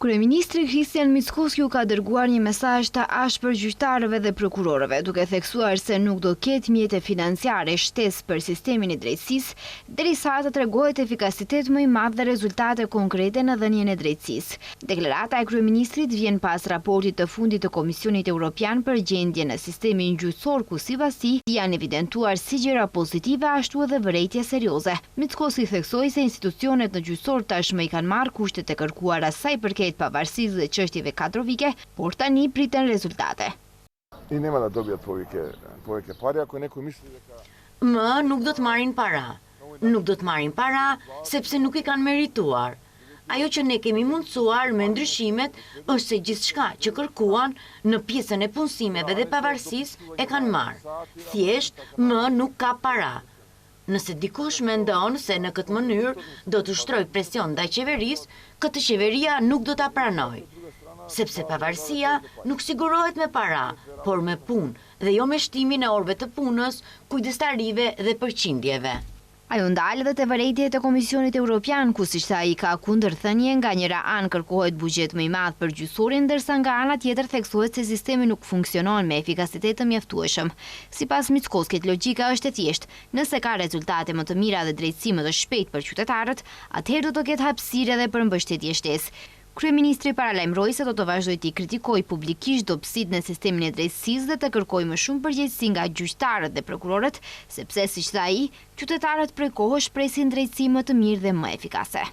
Kryeministri Kristian Mickoski ka dërguar një mesazh të ashpër gjyqtarëve dhe prokurorëve, duke theksuar se nuk do ketë mjete financiare shtesë për sistemin e drejtësisë, derisa të tregohet efikasitet më i madh dhe rezultate konkrete në dhënien e drejtësisë. Deklarata e kryeministrit vjen pas raportit të fundit të Komisionit Evropian për gjendjen në sistemin gjyqësor, ku sipas tij janë evidentuar si gjëra pozitive ashtu edhe vërejtje serioze. Mickoski theksoi se institucionet në gjyqësor tashmë i kanë marrë kushtet e kërkuara sa i përket pavarësisë dhe çështjeve kadrovike, por tani priten rezultate. Nema da dobijat povike pare ako neko misli da ka... Nuk do të marrin para. Nuk do të marrin para sepse nuk i kanë merituar. Ajo që ne kemi mundësuar me ndryshimet është se gjithçka që kërkuan në pjesën e punësimeve dhe pavarësisë e kanë marrë. Thjesht nuk ka para. Nëse dikush mendon se në këtë mënyrë do të ushtroj presion ndaj qeverisë, këtë qeveria nuk do ta pranoj. Sepse pavarësia nuk sigurohet me para, por me punë dhe jo me shtimin e orëve të punës, kujdestarive dhe përqindjeve. Ajo ndalë dhe të vërejtjet e Komisionit Evropian, ku si shta i ka kundërthënie, nga njëra anë kërkohet buxhet më i madh për gjyqësorin, ndërsa nga ana tjetër theksohet se sistemi nuk funksionon me efikasitet të mjaftueshëm. Sipas Mickoskit, logjika është e thjeshtë. Nëse ka rezultate më të mira dhe drejtësi më të shpejtë për qytetarët, atëherë do të ketë hapësirë edhe për mbështetje shtesë. Kryeministri paralajmëroi se do të vazhdojë të kritikojë publikisht dobësitë në sistemin e drejtësisë dhe të kërkojë më shumë përgjegjësi nga gjyqtarët dhe prokurorët, sepse siç tha ai, qytetarët prej kohësh presin drejtësi më të mirë dhe më efikase.